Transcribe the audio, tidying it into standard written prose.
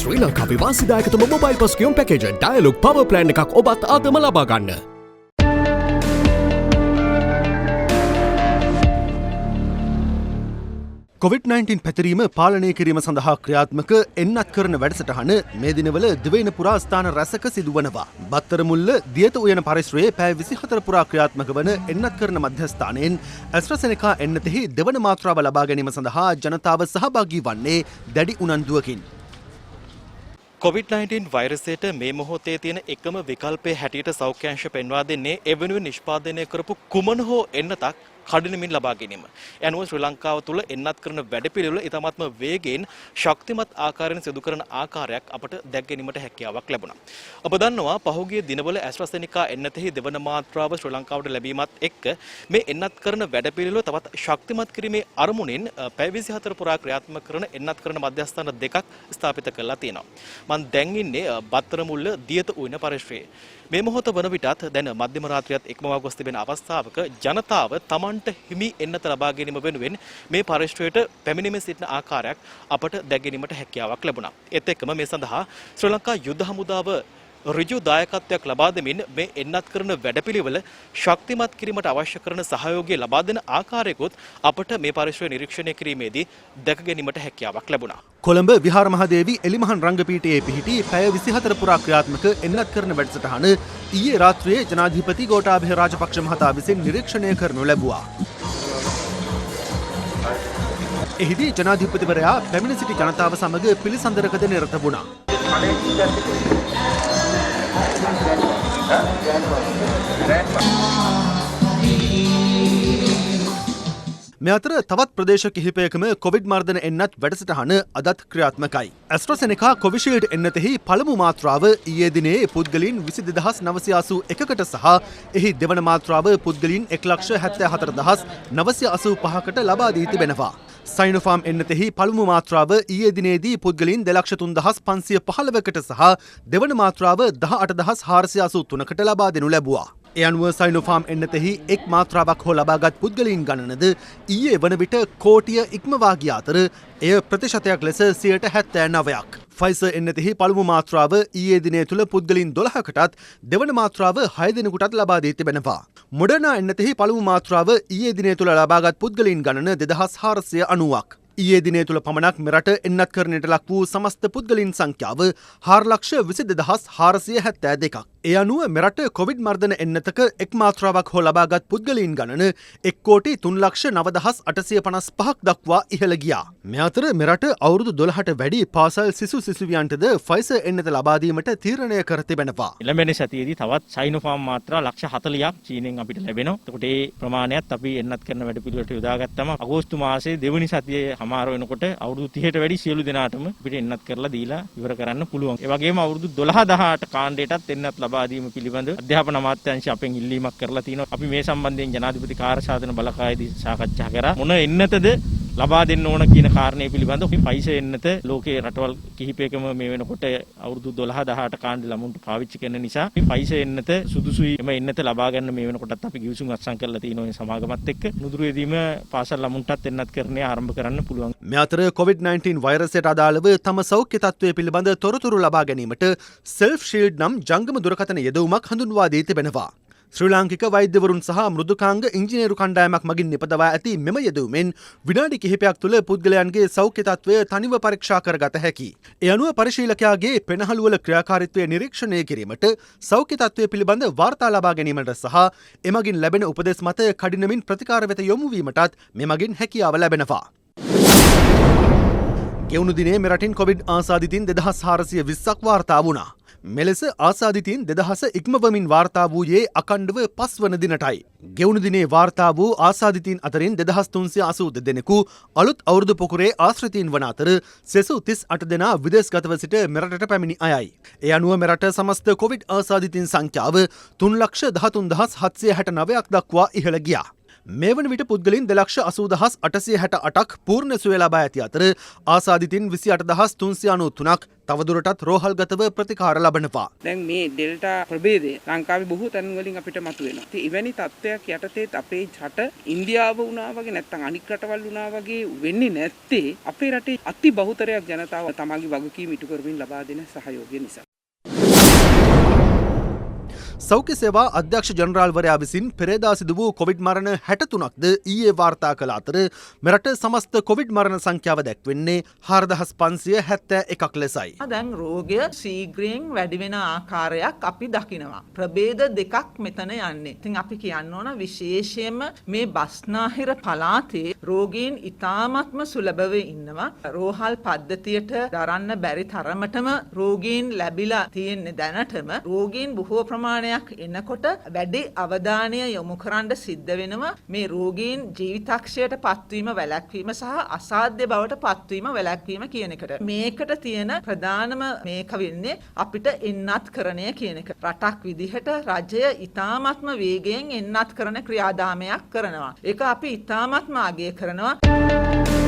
ශ්‍රී ලංකාවේ වාසිදායකතම මොබයිල් පසුගියුම් පැකේජ් ඩයලොග් පවර් ප්ලෑන් එකක් ඔබත් අදම ලබා ගන්න. COVID-19 පැතිරීම පාලනය කිරීම සඳහා ක්‍රියාත්මක එන්නත් කරන වැඩසටහන මේ දිනවල දිවයින පුරා ස්ථාන රැසක සිදුවනවා. බත්තරමුල්ල දියත උයන පරිශ්‍රයේ පැය 24 පුරා ක්‍රියාත්මක වන එන්නත් කරන මධ්‍යස්ථානයෙන් ඇස්ට්‍රාසෙනෙකා එන්නතෙහි දෙවන මාත්‍රාව ලබා ගැනීම සඳහා ජනතාව සහභාගී වන්නේ දැඩි උනන්දුවකින්. COVID-19 වෛරසයට මේ මොහොතේ තියෙන එකම විකල්පය හැටියට සෞඛ්‍ය අංශ පෙන්වා දෙන්නේ ඒ වෙනුවෙන් නිෂ්පාදනය කරපු කුමන හෝ එන්නතක් කඩිනමින් ලබා ගැනීම. ඒ අනුව ශ්‍රී ලංකාව තුළ එන්නත් කරන වැඩපිළිවෙල ඉතාමත්ම වේගයෙන් ශක්තිමත් ආකාරයෙන් සිදු කරන ආකාරයක් අපට දැක ගැනීමට හැකියාවක් ලැබුණා. ඔබ දන්නවා පහුගිය දිනවල ඇස්ට්‍රාසෙනිකා එන්නතෙහි දෙවන මාත්‍රාව ශ්‍රී ලංකාවට ලැබීමත් එක්ක මේ එන්නත් කරන වැඩපිළිවෙල තවත් ශක්තිමත් කිරීමේ අරමුණින් පැය 24 පුරා ක්‍රියාත්මක කරන එන්නත් කරන මධ්‍යස්ථාන දෙකක් ස්ථාපිත කරලා තියෙනවා. මම දැන් ඉන්නේ බත්තරමුල්ල දියත උයන පරිශ්‍රයේ. මේ මොහොත වන විටත් දැන් මධ්‍යම රාත්‍රියත් ඉක්මවා ගොස් තිබෙන අවස්ථාවක ජනතාව තමන්ට හිමි එන්නත ලබා ගැනීම වෙනුවෙන් මේ පරිශ්‍රයට පැමිණීමේ සිටින ආකාරයක් අපට දැක ගැනීමට හැකියාවක් ලැබුණා. ඒත් එක්කම මේ සඳහා ශ්‍රී ලංකා යුද හමුදාව ඍජු දායකත්වයක් ලබා දෙමින් මේ එන්නත් කරන වැඩපිළිවෙල ශක්තිමත් කිරීමට අවශ්‍ය කරන සහයෝගය ලබා දෙන ආකාරයකොත් අපට මේ පරිශ්‍රය නිරීක්ෂණය කිරීමේදී දැක ගැනීමට හැකියාවක් ලැබුණා. කොළඹ විහාර මහදේවි එලිමහන් රංගපීඨයේ පිහිටි පැය 24 පුරා ක්‍රියාත්මක එන්නත් කරන වැඩසටහන ඊයේ රාත්‍රියේ ජනාධිපති ගෝඨාභය රාජපක්ෂ මහතා විසින් නිරීක්ෂණය කරනු ලැබුවා. එහිදී ජනාධිපතිවරයා පැමිණ සිටි ජනතාව සමග පිළිසඳරකද නිරත වුණා. මේ අතර තවත් ප්‍රදේශ කිහිපයකම කොවිඩ් මර්ධන එන්නත් වැඩසටහන අදත් ක්‍රියාත්මකයි. ඇස්ට්‍රාසෙනෙකා කොවිෂීල්ඩ් එන්නතෙහි පළමු මාත්‍රාව ඊයේ දිනේ පුද්ගලයන් 22981කට සහ එහි දෙවන මාත්‍රාව පුද්ගලයන් 1,74,985කට ලබා දී තිබෙනවා. සයිනෝෆාම් එන්නතෙහි පළමු මාත්‍රාව ඊයේ දිනේදී පුද්ගලයන් 2,03,515කට සහ දෙවන මාත්‍රාව 18,483කට ලබා දෙනු ලැබුවා. ඒ අනුව සයිනෝෆාම් එන්නතෙහි එක් මාත්‍රාවක් හෝ ලබාගත් පුද්ගලයන් ගණනද ඊයේ වන විට කෝටිය ඉක්මවා ගිය අතර එය ප්‍රතිශතයක් ලෙස 79%ක්. ෆයිසර් එන්නතෙහි පළමු මාත්‍රාව ඊයේ දිනේ තුල පුද්ගලයන් 12කටත් දෙවන මාත්‍රාව 6 දෙනෙකුටත් ලබා දී තිබෙනවා. මොඩර්නා එන්නතෙහි පළමු මාත්‍රාව ඊයේ දිනේ තුල ලබාගත් පුද්ගලයන් ගණන 2490ක්. ඊයේ දිනේ තුල පමණක් මෙරට එන්නත් කරණයට ලක් වූ සමස්ත පුද්ගලයන් සංඛ්‍යාව 4,22,472ක්. ඒ අනුව මෙරට කොවිඩ් මර්ධන එන්නතක එක් මාත්‍රාවක් හෝ ලබාගත් පුද්ගලයන් ගණන 1,03,09,855ක් දක්වා ඉහළ ගියා. මේ අතර මෙරට අවුරුදු 12ට වැඩි පාසල් සිසු සිසුවියන්ටද ෆයිසර් එන්නත ලබා දීමට තීරණය කර තිබෙනවා. එළඹෙන සතියේදී තවත් සයිනෝෆාම් මාත්‍රා ලක්ෂ 40ක් චීනෙන් අපිට ලැබෙනවා. එතකොට ඒ ප්‍රමාණයත් අපි එන්නත් කරන වැඩපිළිවෙලට යොදාගත්තම අගෝස්තු මාසයේ දෙවනි සතියේ හමාර වෙනකොට අවුරුදු 30ට වැඩි සියලු දෙනාටම අපිට එන්නත් කරලා දීලා ඉවර කරන්න පුළුවන්. ඒ වගේම අවුරුදු 12-18 කාණ්ඩයටත් එන්නත් ලබා දීම පිළිබඳ අධ්‍යාපන අමාත්‍යාංශය අපෙන් ඉල්ලීමක් කරලා තිනවා. අපි මේ සම්බන්ධයෙන් ජනාධිපති කාර්යසාධන බලකායේදී සාකච්ඡා කරා. මොන එන්නතද ලබා දෙන්න ඕන කියන කාරණේ පිළිබඳව අපි ෆයිසර් එන්නත ලෝකේ රටවල් කිහිපයකම මේ වෙනකොට අවුරුදු 12-18 කාණ්ඩ ළමුන්ට පාවිච්චි කරන නිසා මේ ෆයිසර් එන්නත සුදුසුයි. එම එන්නත ලබා ගන්න මේ වෙනකොටත් අපි ගිවිසුම් අත්සන් කරලා තිනවා මේ සමාගමත් එක්ක. නුදුරේදීම පාසල් ළමුන්ටත් එන්නත් කරන්නේ ආරම්භ කරන්න පුළුවන්. මේ අතර COVID-19 වෛරසයට අදාළව තම සෞඛ්‍ය තත්ත්වය පිළිබඳ තොරතුරු ලබා ගැනීමට සෙල්ෆ් ෂීල්ඩ් නම් ජංගම දුරකථන යෙදවුමක් හඳුන්වා දී තිබෙනවා. ශ්‍රී ලාංකික වෛද්‍යවරුන් සහ මෘදුකාංග ඉංජිනේරු කණ්ඩායමක් මගින් නිපදවා ඇති මෙම යෙදවුමෙන් විනාඩි කිහිපයක් තුළ පුද්ගලයන්ගේ සෞඛ්‍ය තත්ත්වය තනිව පරීක්ෂා කරගත හැකි. ඒ අනුව පරිශීලකයාගේ පෙනහළුවල ක්‍රියාකාරීත්වය නිරීක්ෂණය කිරීමට සෞඛ්‍ය තත්ත්වය පිළිබඳ වාර්තා ලබා ගැනීමට සහ එමගින් ලැබෙන උපදෙස් මත කඩිනමින් ප්‍රතිකාර වෙත යොමු වීමටත් මෙමගින් හැකියාව ලැබෙනවා. ගෙවුණු දිනේ මෙරටින් කොවිඩ් ආසාදිතින් 2420ක් වාර්තා වුණා. මෙලෙස ආසාදිතින් 2000 ඉක්මවමින් වාර්තා වූයේ අකණ්ඩව 5 වන දිනටයි. ගෙවුණු දිනේ වාර්තා වූ ආසාදිතින් අතරින් 2382 දෙනෙකු අලුත් අවුරුදු පොකුරේ ආශ්‍රිතයින් වන අතර සෙසු 38 දෙනා විදේශගතව සිට මෙරටට පැමිණි අයයි. ඒ අනුව මෙරට සමස්ත කොවිඩ් ආසාදිතින් සංඛ්‍යාව 3,13,769ක් දක්වා ඉහළ ගියා. මේ වන විට පුද්ගලින් 2,80,868ක් පූර්ණ සුවය ලබා ඇති අතර ආසාදිතින් 28,393ක් තවදුරටත් රෝහල්ගතව ප්‍රතිකාර ලබනවා. දැන් මේ ඩෙල්ටා ප්‍රභේදය ලංකාවේ බොහෝ තැන් වලින් අපිට මතුවෙනවා. ඉතින් එවැනි තත්ත්වයක් යටතේ අපේ රට ඉන්දියාව වුණා වගේ නැත්නම් අනික් රටවල් වුණා වගේ වෙන්නේ නැත්තේ අපේ රටේ අති බහුතරයක් ජනතාව තමන්ගේ වගකීම් ඉටු කරමින් ලබා දෙන සහයෝගය නිසා. සෞඛ්‍ය සේවා අධ්‍යක්ෂ ජනරාල්වරයා විසින් පෙරේදා සිදු වූ කොවිඩ් මරණ 63ක්ද ඊයේ වාර්තා කළ අතර මෙරට සමස්ත කොවිඩ් මරණ සංඛ්‍යාව දැක්වෙන්නේ 4,571ක් ලෙසයි. දැන් රෝගය ශීඝ්‍රයෙන් වැඩි වෙන ආකාරයක් අපි දකිනවා. ප්‍රභේද දෙකක් මෙතන යන්නේ. ඉතින් අපි කියන්න ඕන විශේෂයෙන්ම මේ බස්නාහිර පළාතේ රෝගීන් ඉතාමත්ම සුලභව ඉන්නවා. රෝහල් පද්ධතියට දරන්න බැරි තරමටම රෝගීන් ලැබිලා තියෙන්නේ දැනටම. රෝගීන් බොහෝ ප්‍රමාණයක් එනකොට වැඩි අවධානය යොමු කරන්න සිද්ධ වෙනවා මේ රෝගීන් ජීවිතක්ෂයට පත්වීම වැළැක්වීම සහ අසාධ්‍ය බවට පත්වීම වැළැක්වීම කියන එකට. මේකට තියෙන ප්‍රධානම මේක වෙන්නේ අපිට එන්නත්කරණය කියන එක. රටක් විදිහට රජය ඉතාමත්ම වේගයෙන් එන්නත්කරණ ක්‍රියාදාමයක් කරනවා. ඒක අපි ඉතාමත්ම අගය කරනවා.